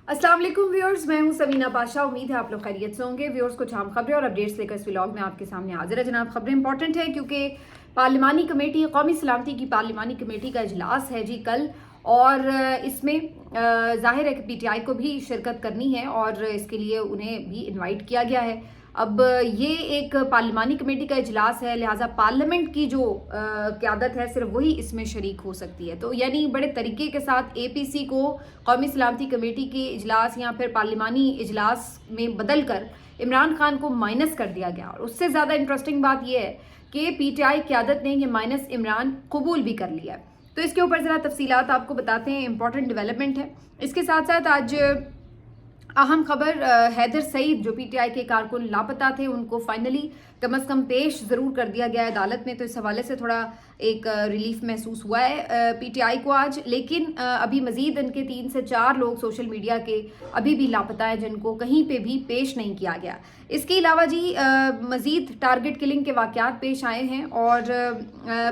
अस्सलाम वालेकुम व्यूअर्स, मैं हूं समीना पाशा। उम्मीद है आप लोग खैरियत से होंगे। व्यूअर्स, कुछ अहम खबरें और अपडेट्स लेकर इस व्लॉग में आपके सामने हाजिर है जनाब। खबरें इंपॉर्टेंट है क्योंकि पार्लिमानी कमेटी, कौमी सलामती की पार्लिमानी कमेटी का इजलास है जी कल, और इसमें जाहिर है कि पीटीआई को भी शिरकत करनी है और इसके लिए उन्हें भी इनवाइट किया गया है। अब ये एक पार्लिमानी कमेटी का इजलास है, लिहाजा पार्लियामेंट की जो क़यादत है सिर्फ वही इसमें शरीक हो सकती है। तो यानी बड़े तरीके के साथ एपीसी को कौमी सलामती कमेटी के इजलास या फिर पार्लिमानी इजलास में बदल कर इमरान खान को माइनस कर दिया गया। और उससे ज़्यादा इंटरेस्टिंग बात यह है कि पीटीआई क़यादत ने ये माइनस इमरान कबूल भी कर लिया है। तो इसके ऊपर ज़रा तफसीलात आपको बताते हैं, इंपॉर्टेंट डेवलपमेंट है। इसके साथ साथ आज अहम खबर, हैदर सईद जो पीटीआई के कारकुन लापता थे उनको फाइनली कम अज़ कम पेश ज़रूर कर दिया गया है अदालत में। तो इस हवाले से थोड़ा एक रिलीफ महसूस हुआ है पीटीआई को आज। लेकिन अभी मज़ीद इनके 3 से 4 लोग सोशल मीडिया के अभी भी लापता है जिनको कहीं पे भी पेश नहीं किया गया। इसके अलावा जी मज़ीद टारगेट किलिंग के वाक़यात पेश आए हैं और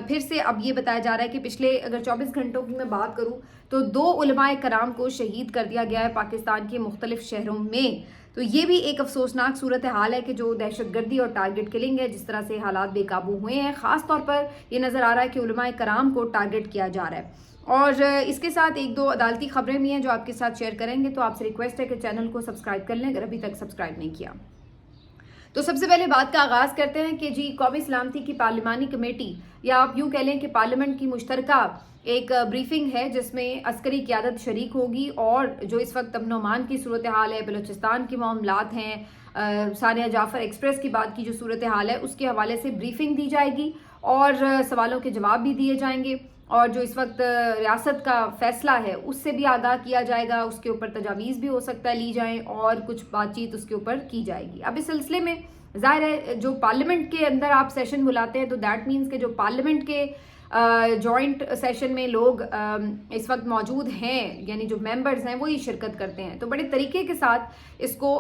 फिर से अब ये बताया जा रहा है कि पिछले अगर 24 घंटों की मैं बात करूँ तो 2 उलमाए कराम को शहीद कर दिया गया है पाकिस्तान के मुख्तलिफ शहरों में। तो ये भी एक अफसोसनाक सूरत हाल है कि जो दहशतगर्दी और टारगेट किलिंग है, जिस तरह से हालात बेकाबू हुए हैं, ख़ास तौर पर ये नज़र आ रहा है कि उलमाए कराम को टारगेट किया जा रहा है। और इसके साथ 1-2 अदालती खबरें भी हैं जो आपके साथ शेयर करेंगे। तो आपसे रिक्वेस्ट है कि चैनल को सब्सक्राइब कर लें अगर अभी तक सब्सक्राइब नहीं किया। तो सबसे पहले बात का आगाज़ करते हैं कि जी कौमी सलामती की पार्लिमानी कमेटी, या आप यूँ कह लें कि पार्लियामेंट की मुश्तरका एक ब्रीफिंग है जिसमें अस्करी क़यादत शरीक होगी। और जो इस वक्त अमन अमान की सूरत हाल है, बलूचिस्तान के मामलात हैं, सानिया जाफर एक्सप्रेस की बात की जो सूरत हाल है उसके हवाले से ब्रीफिंग दी जाएगी और सवालों के जवाब भी दिए जाएंगे। और जो इस वक्त रियासत का फ़ैसला है उससे भी आगाह किया जाएगा, उसके ऊपर तजावीज़ भी हो सकता है ली जाएं और कुछ बातचीत उसके ऊपर की जाएगी। अब इस सिलसिले में ज़ाहिर है जो पार्लियामेंट के अंदर आप सेशन बुलाते हैं तो दैट मीन्स के जो पार्लियामेंट के जॉइंट सेशन में लोग इस वक्त मौजूद हैं, यानी जो मेंबर्स हैं वही शिरकत करते हैं। तो बड़े तरीके के साथ इसको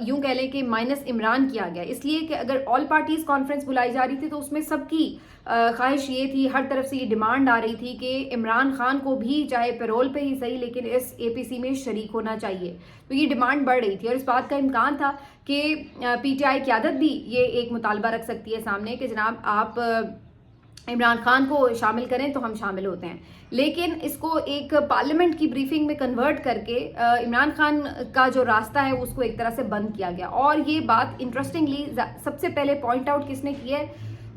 यूं कह लें कि माइनस इमरान किया गया, इसलिए कि अगर ऑल पार्टीज कॉन्फ्रेंस बुलाई जा रही थी तो उसमें सबकी ख्वाहिश ये थी, हर तरफ से ये डिमांड आ रही थी कि इमरान खान को भी चाहे पैरोल पे ही सही लेकिन इस एपीसी में शरीक होना चाहिए। तो ये डिमांड बढ़ रही थी और इस बात का इम्कान था कि पीटीआई क़यादत भी ये एक मुतालबा रख सकती है सामने कि जनाब आप इमरान खान को शामिल करें तो हम शामिल होते हैं। लेकिन इसको एक पार्लियामेंट की ब्रीफिंग में कन्वर्ट करके इमरान खान का जो रास्ता है उसको एक तरह से बंद किया गया। और ये बात इंटरेस्टिंगली सबसे पहले पॉइंट आउट किसने की है?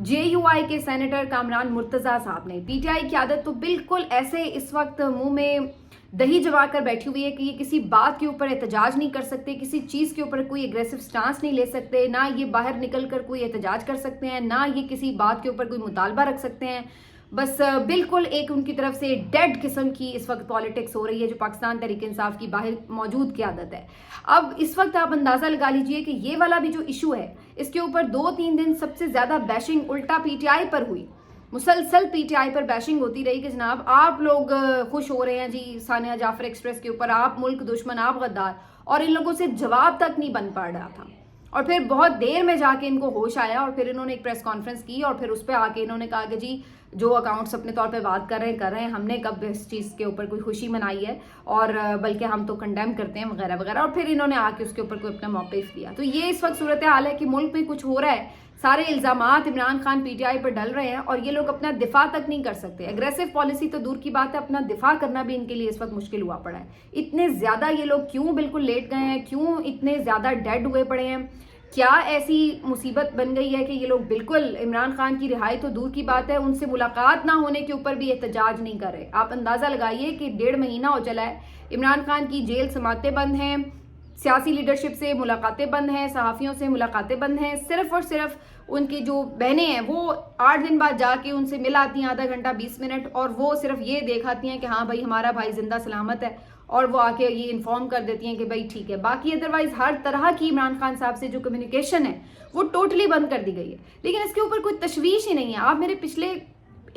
जेयूआई के सेनेटर कामरान मुर्तज़ा साहब ने। पीटीआई की आदत तो बिल्कुल ऐसे इस वक्त मुंह में दही जमा कर बैठी हुई है कि ये किसी बात के ऊपर एहतजाज नहीं कर सकते, किसी चीज़ के ऊपर कोई एग्रेसिव स्टांस नहीं ले सकते, ना ये बाहर निकल कर कोई एहतजाज कर सकते हैं, ना ये किसी बात के ऊपर कोई मुतालबा रख सकते हैं। बस बिल्कुल एक उनकी तरफ से डेड किस्म की इस वक्त पॉलिटिक्स हो रही है जो पाकिस्तान तहरीक इंसाफ की बाहर मौजूद की आदत है। अब इस वक्त आप अंदाज़ा लगा लीजिए कि ये वाला भी जो इशू है इसके ऊपर 2-3 दिन सबसे ज़्यादा बैशिंग उल्टा पीटीआई पर हुई। मुसलसल पीटीआई पर बैशिंग होती रही कि जनाब आप लोग खुश हो रहे हैं जी सानिया जाफर एक्सप्रेस के ऊपर, आप मुल्क दुश्मन, आप गद्दार, और इन लोगों से जवाब तक नहीं बन पा रहा था। और फिर बहुत देर में जाके इनको होश आया और फिर इन्होंने एक प्रेस कॉन्फ्रेंस की और फिर उस पर आके इन्होंने कहा कि जी जो अकाउंट्स अपने तौर पे बात कर रहे हैं, हमने कब इस चीज़ के ऊपर कोई खुशी मनाई है और बल्कि हम तो कंडेम करते हैं वगैरह वगैरह। और फिर इन्होंने आके उसके ऊपर कोई अपना मौक़िफ़ दिया। तो ये इस वक्त सूरत हाल है कि मुल्क में कुछ हो रहा है, सारे इल्ज़ामात इमरान खान पीटीआई पर डल रहे हैं और ये लोग अपना दिफा तक नहीं कर सकते। एग्रेसिव पॉलिसी तो दूर की बात है, अपना दिफा करना भी इनके लिए इस वक्त मुश्किल हुआ पड़ा है। इतने ज़्यादा ये लोग क्यों बिल्कुल लेट गए हैं, क्यों इतने ज़्यादा डेड हुए पड़े हैं? क्या ऐसी मुसीबत बन गई है कि ये लोग बिल्कुल इमरान खान की रिहाई तो दूर की बात है, उनसे मुलाकात ना होने के ऊपर भी एहतजाज नहीं कर रहे? आप अंदाज़ा लगाइए कि 1.5 महीना हो चला है, इमरान खान की जेल समातें बंद हैं, सियासी लीडरशिप से मुलाकातें बंद हैं, सहाफ़ियों से मुलाकातें बंद हैं। सिर्फ और सिर्फ उनकी जो बहनें हैं वो 8 दिन बाद जाके उनसे मिल आती हैं, आधा घंटा 20 मिनट, और वो सिर्फ ये देखाती हैं कि हाँ भाई हमारा भाई जिंदा सलामत है, और वो आके ये इन्फॉर्म कर देती हैं कि भाई ठीक है। बाकी अदरवाइज हर तरह की इमरान खान साहब से जो कम्युनिकेशन है वो टोटली बंद कर दी गई है। लेकिन इसके ऊपर कोई तशवीश ही नहीं है। आप मेरे पिछले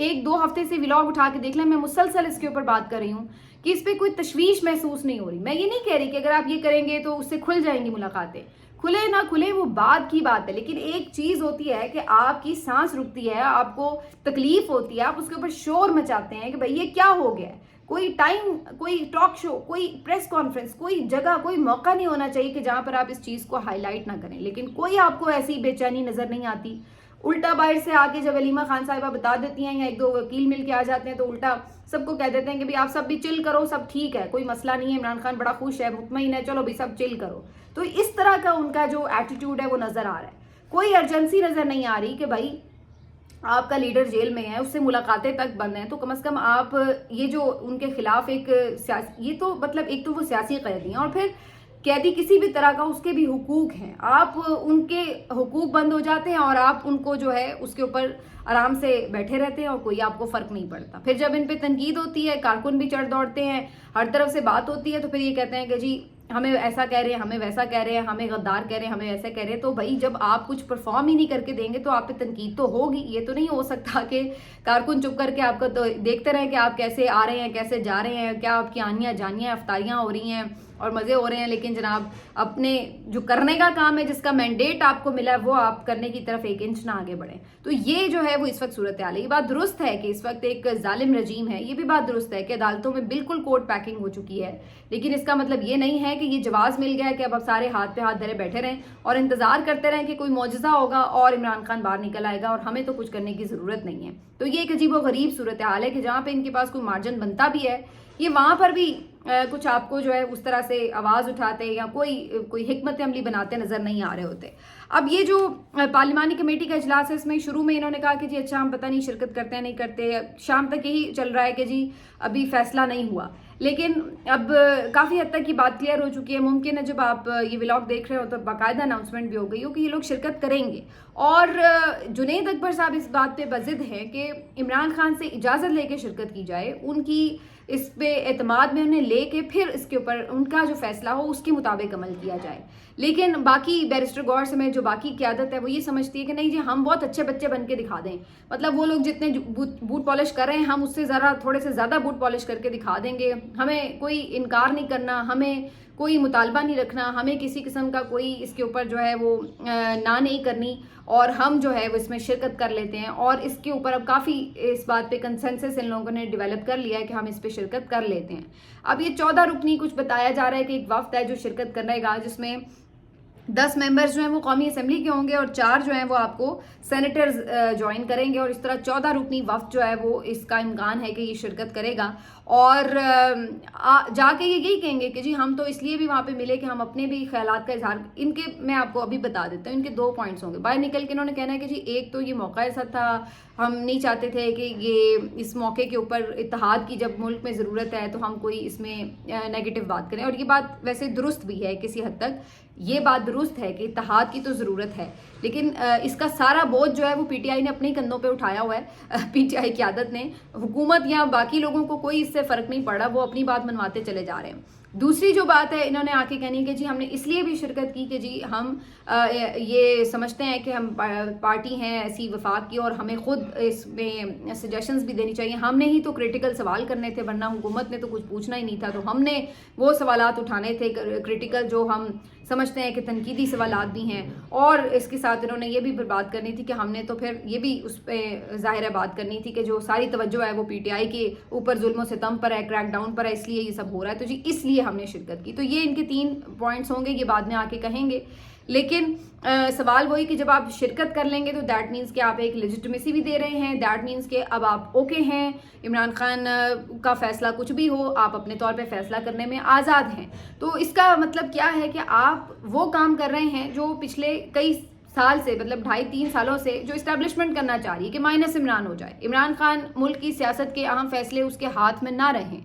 1-2 हफ्ते से व्लॉग उठा के देख लें, मैं मुसलसल इसके ऊपर बात कर रही हूँ कि इस पर कोई तशवीश महसूस नहीं हो रही। मैं ये नहीं कह रही कि अगर आप ये करेंगे तो उससे खुल जाएंगी मुलाकातें, खुले ना खुले वो बात की बात है। लेकिन एक चीज़ होती है कि आपकी सांस रुकती है, आपको तकलीफ होती है, आप उसके ऊपर शोर मचाते हैं कि भाई ये क्या हो गया है। कोई टाइम, कोई टॉक शो, कोई प्रेस कॉन्फ्रेंस, कोई जगह, कोई मौका नहीं होना चाहिए कि जहाँ पर आप इस चीज़ को हाईलाइट ना करें। लेकिन कोई आपको ऐसी बेचैनी नज़र नहीं आती। उल्टा बाहर से आके जब अलीमा खान साहिबा बता देती हैं या एक दो वकील मिल के आ जाते हैं तो उल्टा सबको कह देते हैं कि भाई आप सब भी चिल करो, सब ठीक है, कोई मसला नहीं है, इमरान खान बड़ा खुश है, मुतमईन है, चलो भाई सब चिल करो। तो इस तरह का उनका जो एटीट्यूड है वो नज़र आ रहा है। कोई अर्जेंसी नज़र नहीं आ रही कि भाई आपका लीडर जेल में है, उससे मुलाकातें तक बंद हैं, तो कम से कम आप ये जो उनके खिलाफ एक ये तो मतलब एक तो वो सियासी कैदी हैं और फिर कैदी किसी भी तरह का उसके भी हुकूक हैं, आप उनके हुकूक बंद हो जाते हैं और आप उनको जो है उसके ऊपर आराम से बैठे रहते हैं और कोई आपको फ़र्क नहीं पड़ता। फिर जब इन पे तनकीद होती है, कारकुन भी चढ़ दौड़ते हैं, हर तरफ से बात होती है, तो फिर ये कहते हैं कि जी हमें ऐसा कह रहे हैं, हमें वैसा कह रहे हैं, हमें गद्दार कह रहे हैं, हमें ऐसा कह रहे हैं। तो भाई जब आप कुछ परफॉर्म ही नहीं करके देंगे तो आप पे तनकीद तो होगी। ये तो नहीं हो सकता कि कारकुन चुप करके आपको तो देखते रहें कि आप कैसे आ रहे हैं, कैसे जा रहे हैं, क्या आपकी आनियाँ जानियाँ अफ्तारियाँ हो रही हैं और मज़े हो रहे हैं, लेकिन जनाब अपने जो करने का काम है, जिसका मैंडेट आपको मिला है, वो आप करने की तरफ एक इंच ना आगे बढ़ें। तो ये जो है वो इस वक्त सूरत हाल है। ये बात दुरुस्त है कि इस वक्त एक जालिम रजीम है, ये भी बात दुरुस्त है कि अदालतों में बिल्कुल कोर्ट पैकिंग हो चुकी है, लेकिन इसका मतलब ये नहीं है कि ये जवाब मिल गया है कि अब सारे हाथ पे हाथ धरे बैठे रहें और इंतजार करते रहें कि कोई मौजज़ा होगा और इमरान खान बाहर निकल आएगा और हमें तो कुछ करने की ज़रूरत नहीं है। तो ये एक अजीब व गरीब सूरत हाल है कि जहाँ पे इनके पास कोई मार्जिन बनता भी है, ये वहाँ पर भी कुछ आपको जो है उस तरह से आवाज़ उठाते या कोई हिकमत अमली बनाते नज़र नहीं आ रहे होते। अब ये जो पार्लिमानी कमेटी का इजलास है, इसमें शुरू में इन्होंने कहा कि जी अच्छा हम पता नहीं शिरकत करते हैं नहीं करते, शाम तक यही चल रहा है कि जी अभी फैसला नहीं हुआ, लेकिन अब काफ़ी हद तक की बात क्लियर हो चुकी है। मुमकिन है जब आप ये व्लॉग देख रहे हो तो बाकायदा अनाउंसमेंट भी हो गई हो कि ये लोग शिरकत करेंगे। और जुनैद अकबर साहब इस बात पे बज़िद हैं कि इमरान खान से इजाज़त लेके शिरकत की जाए, उनकी इस पे एतमाद में उन्हें लेके फिर इसके ऊपर उनका जो फैसला हो उसके मुताबिक अमल किया जाए। लेकिन बाकी बैरिस्टर गौर समेत जो बाकी क़यादत है वो ये समझती है कि नहीं जी हम बहुत अच्छे बच्चे बन के दिखा दें, मतलब वो लोग जितने बूट पॉलिश कर रहे हैं हम उससे ज़रा थोड़े से ज़्यादा बूट पॉलिश करके दिखा देंगे, हमें कोई इनकार नहीं करना, हमें कोई मुतालबा नहीं रखना, हमें किसी किस्म का कोई इसके ऊपर जो है वो ना नहीं करनी और हम जो है वो इसमें शिरकत कर लेते हैं। और इसके ऊपर अब काफ़ी इस बात पे कंसेंसस इन लोगों ने डेवलप कर लिया है कि हम इस पे शिरकत कर लेते हैं। अब ये 14 रुकनी कुछ बताया जा रहा है कि एक वफ्द है जो शिरकत करेगा, जिसमें 10 मेंबर्स जो हैं वो कौमी असेंबली के होंगे और 4 जो हैं वो आपको सेनेटर्स ज्वाइन करेंगे और इस तरह 14 रुकनी वफ्द जो है वो इसका इम्कान है कि ये शिरकत करेगा और जाके ये यही कहेंगे कि जी हम तो इसलिए भी वहाँ पे मिले कि हम अपने भी ख्यालात का इजहार, इनके मैं आपको अभी बता देता हूँ, इनके 2 पॉइंट्स होंगे। बाहर निकल के इन्होंने कहना है कि जी एक तो ये मौका ऐसा था, हम नहीं चाहते थे कि ये इस मौके के ऊपर इत्तेहाद की जब मुल्क में ज़रूरत है तो हम कोई इसमें नेगेटिव बात करें। और ये बात वैसे दुरुस्त भी है, किसी हद तक ये बात दुरुस्त है कि इत्तेहाद की तो ज़रूरत है, लेकिन इसका सारा बोझ जो है वो पीटीआई ने अपने कंधों पे उठाया हुआ है। पीटीआई की आदत ने, हुकूमत या बाकी लोगों को कोई इससे फ़र्क नहीं पड़ा, वो अपनी बात मनवाते चले जा रहे हैं। दूसरी जो बात है इन्होंने आके कहनी कि जी हमने इसलिए भी शिरकत की कि जी हम ये समझते हैं कि हम पार्टी हैं ऐसी वफाक की और हमें खुद इसमें सजेशंस भी देनी चाहिए। हमने ही तो क्रिटिकल सवाल करने थे, वरना हुकूमत ने तो कुछ पूछना ही नहीं था, तो हमने वो सवालात उठाने थे क्रिटिकल जो हम समझते हैं कि तनकीदी सवालात भी हैं। और इसके साथ इन्होंने ये भी बात करनी थी कि हमने तो फिर ये भी उस पर ज़ाहिर है बात करनी थी कि जो सारी तवज्जो है वो पीटीआई के ऊपर जुल्म सितम पर है, क्रैक डाउन पर है, इसलिए ये सब हो रहा है, तो जी इसलिए हमने शिरकत की। तो ये इनके 3 पॉइंट्स होंगे, ये बाद में आके कहेंगे। लेकिन सवाल वही कि जब आप शिरकत कर लेंगे तो दैट मीन्स कि आप एक लेजिटिमेसी भी दे रहे हैं, दैट मीन्स कि अब आप ओके हैं, इमरान खान का फैसला कुछ भी हो आप अपने तौर पे फैसला करने में आज़ाद हैं। तो इसका मतलब क्या है कि आप वो काम कर रहे हैं जो पिछले कई साल से, मतलब 2.5-3 सालों से जो इस्टेब्लिशमेंट करना चाह रही है कि माइनस इमरान हो जाए, इमरान खान मुल्क की सियासत के अहम फैसले उसके हाथ में ना रहें।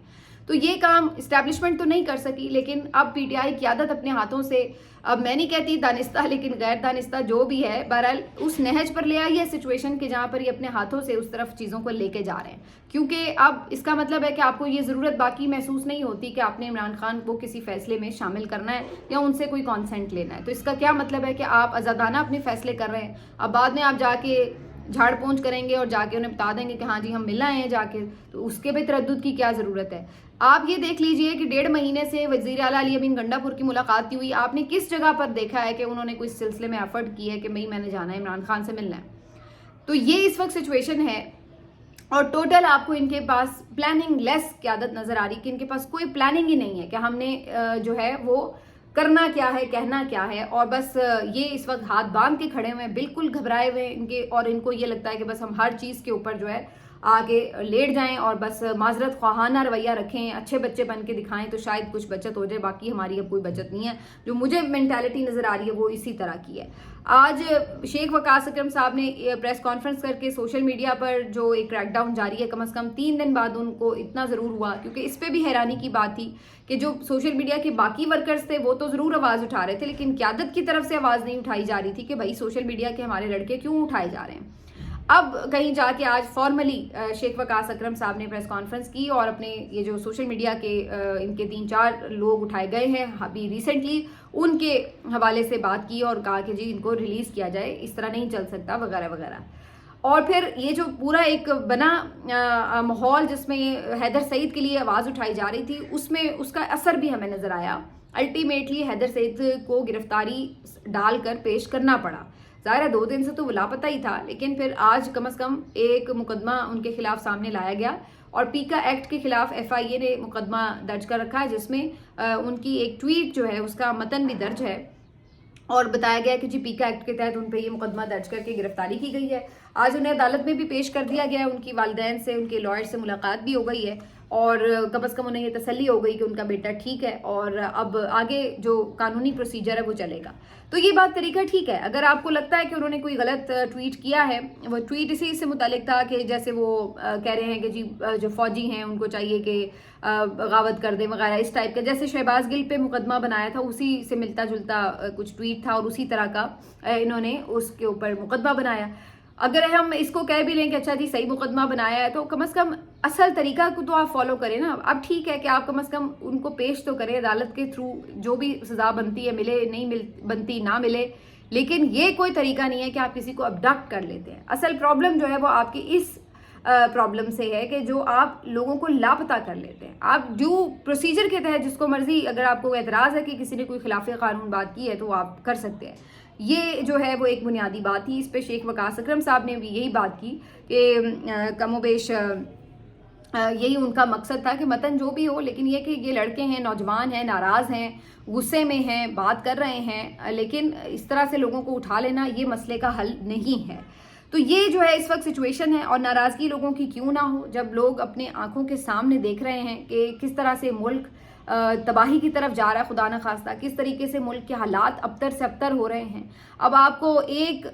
तो ये काम इस्टेब्लिशमेंट तो नहीं कर सकी, लेकिन अब पीटीआई की आदत अपने हाथों से, अब मैं नहीं कहती दानिस्ता लेकिन गैर दानिस्ता जो भी है, बहरहाल उस नहज पर ले आई है सिचुएशन के जहाँ पर ये अपने हाथों से उस तरफ चीज़ों को लेके जा रहे हैं। क्योंकि अब इसका मतलब है कि आपको ये ज़रूरत बाकी महसूस नहीं होती कि आपने इमरान खान को किसी फैसले में शामिल करना है या उनसे कोई कॉन्सेंट लेना है। तो इसका क्या मतलब है कि आप आज़ादाना अपने फैसले कर रहे हैं, अब बाद में आप जाके झाड़ पोंछ करेंगे और जाके उन्हें बता देंगे कि हाँ जी हम मिल आए हैं जाके, तो उसके भी तरद्दुद की क्या ज़रूरत है। आप ये देख लीजिए कि 1.5 महीने से वज़ीर आला अली अमीन गंडापुर की मुलाकात हुई, आपने किस जगह पर देखा है कि उन्होंने कोई सिलसिले में एफर्ट की है कि भाई मैंने जाना है इमरान खान से मिलना है। तो ये इस वक्त सिचुएशन है और टोटल आपको इनके पास प्लानिंग लेस क़यादत नज़र आ रही कि इनके पास कोई प्लानिंग ही नहीं है कि हमने जो है वो करना क्या है, कहना क्या है, और बस ये इस वक्त हाथ बांध के खड़े हुए हैं, बिल्कुल घबराए हुए हैं इनके, और इनको ये लगता है कि बस हम हर चीज़ के ऊपर जो है आगे लेट जाएं और बस माजरत ख्वाहाना रवैया रखें, अच्छे बच्चे बन के दिखाएं तो शायद कुछ बचत हो जाए, बाकी हमारी अब कोई बचत नहीं है। जो मुझे मेंटालिटी नज़र आ रही है वो इसी तरह की है। आज शेख वकास अकरम साहब ने प्रेस कॉन्फ्रेंस करके सोशल मीडिया पर जो एक क्रैकडाउन जारी है, कम से कम 3 दिन बाद उनको इतना ज़रूर हुआ, क्योंकि इस पर भी हैरानी की बात थी कि जो सोशल मीडिया के बाकी वर्कर्स थे वो तो ज़रूर आवाज़ उठा रहे थे, लेकिन क़यादत की तरफ से आवाज़ नहीं उठाई जा रही थी कि भाई सोशल मीडिया के हमारे लड़के क्यों उठाए जा रहे हैं। अब कहीं जाके आज फॉर्मली शेख वकास अकरम साहब ने प्रेस कॉन्फ्रेंस की और अपने ये जो सोशल मीडिया के इनके 3-4 लोग उठाए गए हैं अभी रिसेंटली, उनके हवाले से बात की और कहा कि जी इनको रिलीज़ किया जाए, इस तरह नहीं चल सकता वगैरह वगैरह। और फिर ये जो पूरा एक बना माहौल जिसमें हैदर सईद के लिए आवाज़ उठाई जा रही थी, उसमें उसका असर भी हमें नज़र आया। अल्टीमेटली हैदर सईद को गिरफ्तारी डालकर पेश करना पड़ा। ज़ाहिर है 2 दिन से तो वो लापता ही था, लेकिन फिर आज कम से कम एक मुकदमा उनके खिलाफ सामने लाया गया और पीका एक्ट के खिलाफ FIA ने मुकदमा दर्ज कर रखा है, जिसमें उनकी एक ट्वीट जो है उसका मतन भी दर्ज है और बताया गया कि जी पीका एक्ट के तहत उन पर ये मुकदमा दर्ज करके गिरफ्तारी की गई है। आज उन्हें अदालत में भी पेश कर दिया गया है, उनकी वालिदैन से, उनके लॉयर से मुलाकात भी हो गई है और कम से कम उन्हें ये तसल्ली हो गई कि उनका बेटा ठीक है और अब आगे जो कानूनी प्रोसीजर है वो चलेगा। तो ये बात तरीका ठीक है। अगर आपको लगता है कि उन्होंने कोई गलत ट्वीट किया है, वो ट्वीट इसी से मुतालिक था कि जैसे वो कह रहे हैं कि जी जो फौजी हैं उनको चाहिए कि बगावत कर दें वगैरह, इस टाइप का, जैसे शहबाज गिल पे मुकदमा बनाया था उसी से मिलता जुलता कुछ ट्वीट था और उसी तरह का इन्होंने उसके ऊपर मुकदमा बनाया। अगर हम इसको कह भी लें कि अच्छा जी सही मुकदमा बनाया है, तो कम से कम असल तरीका को तो आप फॉलो करें ना। अब ठीक है कि आप कम से कम उनको पेश तो करें अदालत के थ्रू, जो भी सज़ा बनती है मिले, नहीं बनती ना मिले, लेकिन ये कोई तरीका नहीं है कि आप किसी को अबडक्ट कर लेते हैं। असल प्रॉब्लम जो है वो आपकी इस प्रॉब्लम से है कि जो आप लोगों को लापता कर लेते हैं। आप ड्यू प्रोसीजर के तहत जिसको मर्जी, अगर आपको एतराज़ है कि किसी ने कोई खिलाफ कानून बात की है तो आप कर सकते हैं। ये जो है वो एक बुनियादी बात थी। इस पे शेख वकास अकरम साहब ने भी यही बात की कि कमोबेश यही उनका मकसद था कि मतन जो भी हो, लेकिन ये कि ये लड़के हैं, नौजवान हैं, नाराज़ हैं, गुस्से में हैं, बात कर रहे हैं, लेकिन इस तरह से लोगों को उठा लेना ये मसले का हल नहीं है। तो ये जो है इस वक्त सिचुएशन है और नाराज़गी लोगों की क्यों ना हो, जब लोग अपने आंखों के सामने देख रहे हैं कि किस तरह से मुल्क तबाही की तरफ जा रहा है, खुदा न खास्ता किस तरीके से मुल्क के हालात अबतर से अबतर हो रहे हैं। अब आपको एक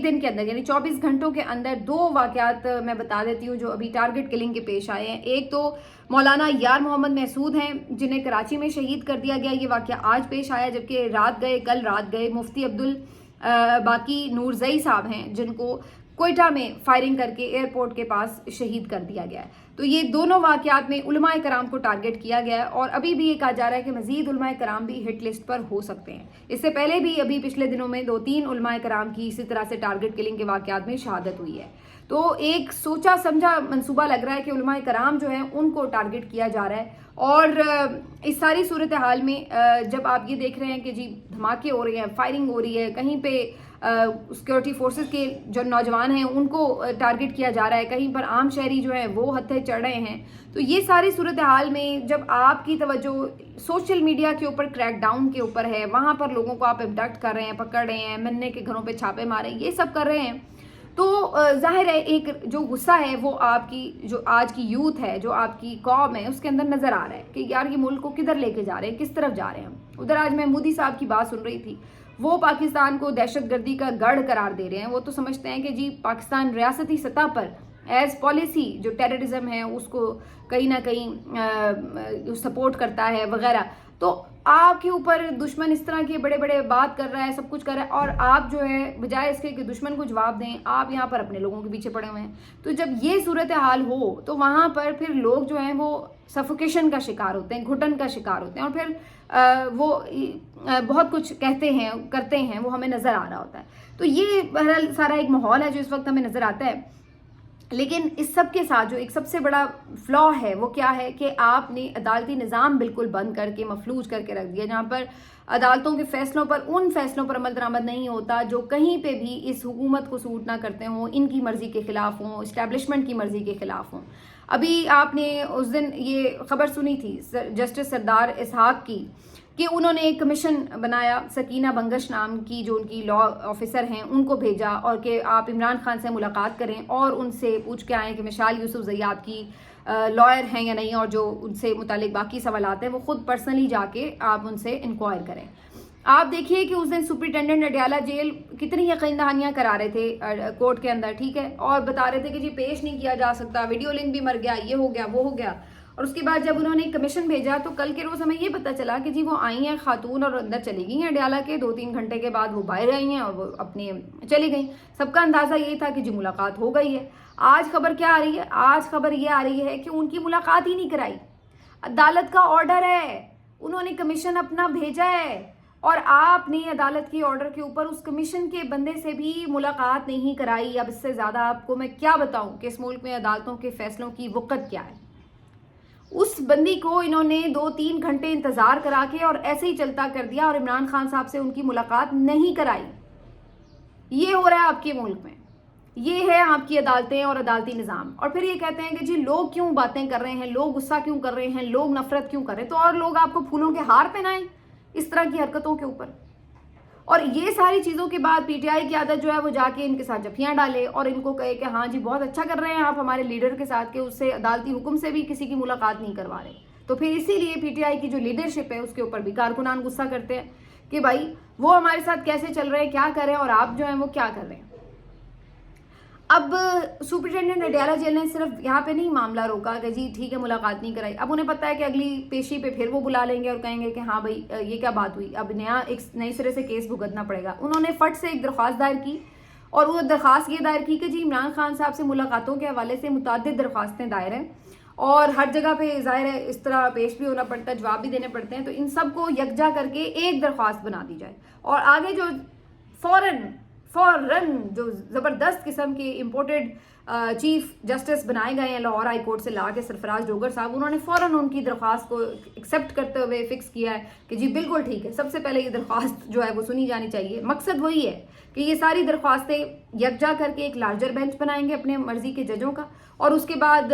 दिन के अंदर यानी 24 घंटों के अंदर 2 वाक़यात मैं बता देती हूँ जो अभी टारगेट किलिंग के पेश आए हैं। एक तो मौलाना यार मोहम्मद महसूद हैं जिन्हें कराची में शहीद कर दिया गया, ये वाक़या आज पेश आया, जबकि कल रात गए मुफ्ती अब्दुल बाकी नूरजई साहब हैं जिनको कोयटा में फायरिंग करके एयरपोर्ट के पास शहीद कर दिया गया है। तो ये दोनों वाक़यात में उलमाए कराम को टारगेट किया गया है और अभी भी ये कहा जा रहा है कि मज़ीद उलमाए कराम भी हिट लिस्ट पर हो सकते हैं। इससे पहले भी अभी पिछले दिनों में 2-3 उलमाए कराम की इसी तरह से टारगेट किलिंग के वाक़यात में शहादत हुई है। तो एक सोचा समझा मंसूबा लग रहा है कि उलमाए कराम जो है उनको टारगेट किया जा रहा है। और इस सारी सूरत हाल में जब आप ये देख रहे हैं कि जी धमाके हो रहे हैं, फायरिंग हो रही है, कहीं पे सिक्योरिटी फोर्सेस के जो नौजवान हैं उनको टारगेट किया जा रहा है, कहीं पर आम शहरी जो है वो हत्थे चढ़ रहे हैं, तो ये सारी सूरत हाल में जब आपकी तवज्जो सोशल मीडिया के ऊपर क्रैकडाउन के ऊपर है, वहाँ पर लोगों को आप अबडक्ट कर रहे हैं, पकड़ रहे हैं, मन्ने के घरों पे छापे मारे, ये सब कर रहे हैं, तो जाहिर है एक जो गुस्सा है वो आपकी जो आज की यूथ है, जो आपकी कौम है, उसके अंदर नज़र आ रहा है कि यार ये मुल्क को किधर लेके जा रहे हैं, किस तरफ जा रहे हैं। उधर आज मैं मोदी साहब की बात सुन रही थी, वो पाकिस्तान को दहशतगर्दी का गढ़ करार दे रहे हैं। वो तो समझते हैं कि जी पाकिस्तान रियासती सतह पर एज पॉलिसी जो टेररिज्म है उसको कहीं ना कहीं सपोर्ट करता है वगैरह। तो आपके ऊपर दुश्मन इस तरह के बड़े बड़े बात कर रहा है, सब कुछ कर रहा है, और आप जो है बजाय इसके कि दुश्मन को जवाब दें, आप यहाँ पर अपने लोगों के पीछे पड़े हुए हैं। तो जब ये सूरत हाल हो तो वहाँ पर फिर लोग जो हैं वो सफोकेशन का शिकार होते हैं, घुटन का शिकार होते हैं, और फिर वो बहुत कुछ कहते हैं, करते हैं, वो हमें नज़र आ रहा होता है। तो ये बहरहाल सारा एक माहौल है जो इस वक्त हमें नज़र आता है। لیکن اس سب کے ساتھ جو ایک سب سے بڑا فلا ہے وہ کیا ہے کہ آپ نے عدالتی نظام بالکل بند کر کے مفلوج کر کے رکھ دیا، جہاں پر عدالتوں کے فیصلوں پر ان فیصلوں پر عمل درآمد نہیں ہوتا جو کہیں پہ بھی اس حکومت کو سوٹ نہ کرتے ہوں، ان کی مرضی کے خلاف ہوں، اسٹیبلشمنٹ کی مرضی کے خلاف ہوں۔ ابھی آپ نے اس دن یہ خبر سنی تھی جسٹس سردار اسحاق کی کہ انہوں نے ایک کمیشن بنایا، سکینہ بنگش نام کی جو ان کی لا آفیسر ہیں ان کو بھیجا، اور کہ آپ عمران خان سے ملاقات کریں اور ان سے پوچھ کے آئیں کہ مشال یوسف زیاد کی لائر ہیں یا نہیں، اور جو ان سے متعلق باقی سوالات ہیں وہ خود پرسنلی جا کے آپ ان سے انکوائر کریں۔ آپ دیکھیے کہ اس دن سپرنٹینڈنٹ اڈیالہ جیل کتنی یقین دہانیاں کرا رہے تھے کورٹ کے اندر، ٹھیک ہے، اور بتا رہے تھے کہ جی پیش نہیں کیا جا سکتا، ویڈیو لنک بھی مر گیا، یہ ہو گیا وہ ہو گیا۔ اور اس کے بعد جب انہوں نے کمیشن بھیجا تو کل کے روز ہمیں یہ پتہ چلا کہ جی وہ آئی ہیں خاتون اور اندر چلی گئی ہیں اڈیالہ کے، 2-3 گھنٹے کے بعد وہ باہر آئی ہیں اور وہ اپنے چلی گئیں۔ سب کا اندازہ یہ تھا کہ جی ملاقات ہو گئی ہے۔ آج خبر کیا آ رہی ہے؟ آج خبر یہ آ رہی ہے کہ ان کی ملاقات ہی نہیں کرائی، عدالت کا آرڈر ہے، انہوں نے کمیشن اپنا بھیجا ہے، اور آپ نے عدالت کے آرڈر کے اوپر اس کمیشن کے بندے سے بھی ملاقات نہیں کرائی۔ اب اس سے زیادہ آپ کو میں کیا بتاؤں کہ اس ملک میں عدالتوں کے فیصلوں کی وقت کیا ہے۔ اس بندی کو انہوں نے 2-3 گھنٹے انتظار کرا کے اور ایسے ہی چلتا کر دیا، اور عمران خان صاحب سے ان کی ملاقات نہیں کرائی۔ یہ ہو رہا ہے آپ کے ملک میں، یہ ہے آپ کی عدالتیں اور عدالتی نظام۔ اور پھر یہ کہتے ہیں کہ جی لوگ کیوں باتیں کر رہے ہیں، لوگ غصہ کیوں کر رہے ہیں، لوگ نفرت کیوں کر رہے ہیں، تو اور لوگ آپ کو پھولوں کے ہار پہنائیں اس طرح کی حرکتوں کے اوپر۔ اور یہ ساری چیزوں کے بعد پی ٹی آئی کی عادت جو ہے وہ جا کے ان کے ساتھ جفیاں ڈالے اور ان کو کہے کہ ہاں جی بہت اچھا کر رہے ہیں آپ ہمارے لیڈر کے ساتھ کہ اس سے عدالتی حکم سے بھی کسی کی ملاقات نہیں کروا رہے۔ تو پھر اسی لیے پی ٹی آئی کی جو لیڈرشپ ہے اس کے اوپر بھی کارکنان غصہ کرتے ہیں کہ بھائی وہ ہمارے ساتھ کیسے چل رہے ہیں، کیا کر رہے ہیں، اور آپ جو ہیں وہ کیا کر رہے ہیں۔ اب سپرنٹینڈنٹ اڈیالہ جیل نے صرف یہاں پہ نہیں معاملہ روکا کہ جی ٹھیک ہے ملاقات نہیں کرائی، اب انہیں پتہ ہے کہ اگلی پیشی پہ پھر وہ بلا لیں گے اور کہیں گے کہ ہاں بھائی یہ کیا بات ہوئی، اب ایک نئے سرے سے کیس بھگتنا پڑے گا۔ انہوں نے فٹ سے ایک درخواست دائر کی، اور وہ درخواست یہ دائر کی کہ جی عمران خان صاحب سے ملاقاتوں کے حوالے سے متعدد درخواستیں دائر ہیں، اور ہر جگہ پہ ظاہر ہے اس طرح پیش بھی ہونا پڑتا ہے، جواب بھی دینے پڑتے ہیں، تو ان سب کو یکجا کر کے ایک درخواست بنا دی جائے، اور آگے جو فوراً جو زبردست قسم کے امپورٹڈ چیف جسٹس بنائے گئے ہیں لاہور ہائی کورٹ سے لا کے، سرفراز ڈوگر صاحب، انہوں نے فوراً ان کی درخواست کو ایکسیپٹ کرتے ہوئے فکس کیا ہے کہ جی بالکل ٹھیک ہے، سب سے پہلے یہ درخواست جو ہے وہ سنی جانی چاہیے۔ مقصد وہی ہے کہ یہ ساری درخواستیں یکجا کر کے ایک لارجر بینچ بنائیں گے اپنے مرضی کے ججوں کا، اور اس کے بعد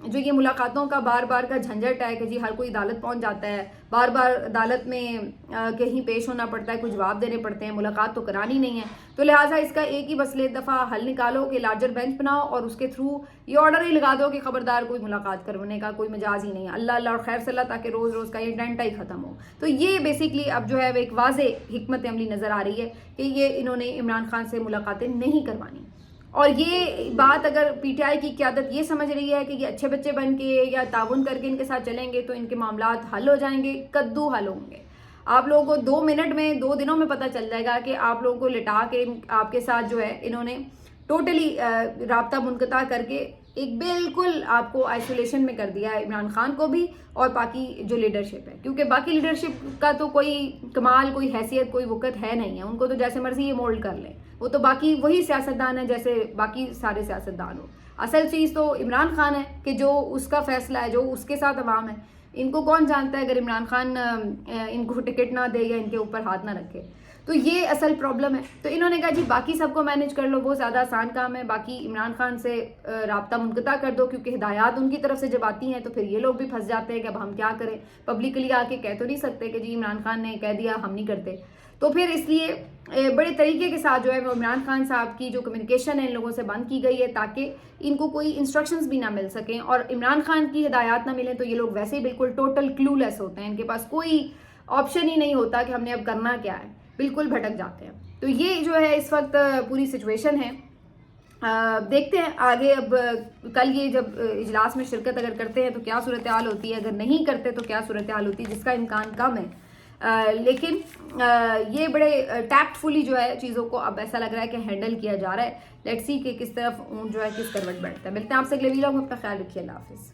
جو یہ ملاقاتوں کا بار بار کا جھنجھٹ ہے کہ جی ہر کوئی عدالت پہنچ جاتا ہے، بار بار عدالت میں کہیں پیش ہونا پڑتا ہے، کوئی جواب دینے پڑتے ہیں، ملاقات تو کرانی نہیں ہے، تو لہٰذا اس کا ایک ہی مسئلے دفعہ حل نکالو کہ لارجر بینچ بناؤ اور اس کے تھرو یہ آرڈر ہی لگا دو کہ خبردار کوئی ملاقات کرنے کا کوئی مجاز ہی نہیں ہے، اللہ اللہ اور خیر صلی اللہ، تاکہ روز روز کا یہ ڈنٹا ہی ختم ہو۔ تو یہ بیسکلی اب جو ہے وہ ایک واضح حکمت عملی نظر آ رہی ہے کہ یہ انہوں نے عمران خان سے ملاقاتیں نہیں کروانی۔ اور یہ بات اگر پی ٹی آئی کی قیادت یہ سمجھ رہی ہے کہ یہ اچھے بچے بن کے یا تعاون کر کے ان کے ساتھ چلیں گے تو ان کے معاملات حل ہو جائیں گے، کدو حل ہوں گے۔ آپ لوگوں کو 2 منٹ میں 2 دنوں میں پتہ چل جائے گا کہ آپ لوگوں کو لٹا کے آپ کے ساتھ جو ہے انہوں نے ٹوٹلی رابطہ منقطع کر کے ایک بالکل آپ کو آئسولیشن میں کر دیا ہے، عمران خان کو بھی اور باقی جو لیڈرشپ ہے، کیونکہ باقی لیڈرشپ کا تو کوئی کمال، کوئی حیثیت، کوئی وقت ہے نہیں ہے، ان کو تو جیسے مرضی یہ مولڈ کر لیں، وہ تو باقی وہی سیاستدان ہیں جیسے باقی سارے سیاستدان ہو۔ اصل چیز تو عمران خان ہے کہ جو اس کا فیصلہ ہے، جو اس کے ساتھ عوام ہے، ان کو کون جانتا ہے اگر عمران خان ان کو ٹکٹ نہ دے یا ان کے اوپر ہاتھ نہ رکھے، تو یہ اصل پرابلم ہے۔ تو انہوں نے کہا جی باقی سب کو مینیج کر لو، وہ زیادہ آسان کام ہے، باقی عمران خان سے رابطہ منقطع کر دو، کیونکہ ہدایات ان کی طرف سے جب آتی ہیں تو پھر یہ لوگ بھی پھنس جاتے ہیں کہ اب ہم کیا کریں، پبلکلی آ کے کہہ تو نہیں سکتے کہ جی عمران خان نے کہہ دیا ہم نہیں کرتے، تو پھر اس لیے بڑے طریقے کے ساتھ جو ہے وہ عمران خان صاحب کی جو کمیونیکیشن ہے ان لوگوں سے بند کی گئی ہے تاکہ ان کو کوئی انسٹرکشنز بھی نہ مل سکیں، اور عمران خان کی ہدایات نہ ملیں تو یہ لوگ ویسے ہی بالکل ٹوٹل کلو لیس ہوتے ہیں، ان کے پاس کوئی آپشن ہی نہیں ہوتا کہ ہم نے اب کرنا کیا ہے، بالکل بھٹک جاتے ہیں۔ تو یہ جو ہے اس وقت پوری سچویشن ہے، دیکھتے ہیں آگے۔ اب کل یہ جب اجلاس میں شرکت اگر کرتے ہیں تو کیا صورتحال ہوتی ہے، اگر نہیں کرتے تو کیا صورتحال ہوتی ہے، جس کا امکان کم ہے، لیکن یہ بڑے ٹیکٹ فلی جو ہے چیزوں کو اب ایسا لگ رہا ہے کہ ہینڈل کیا جا رہا ہے۔ لیٹس سی کہ کس طرف جو ہے کس کروٹ بیٹھتا ہے۔ ملتے ہیں آپ سے اگلے ویڈیو میں، اپنا خیال رکھیے، اللہ حافظ۔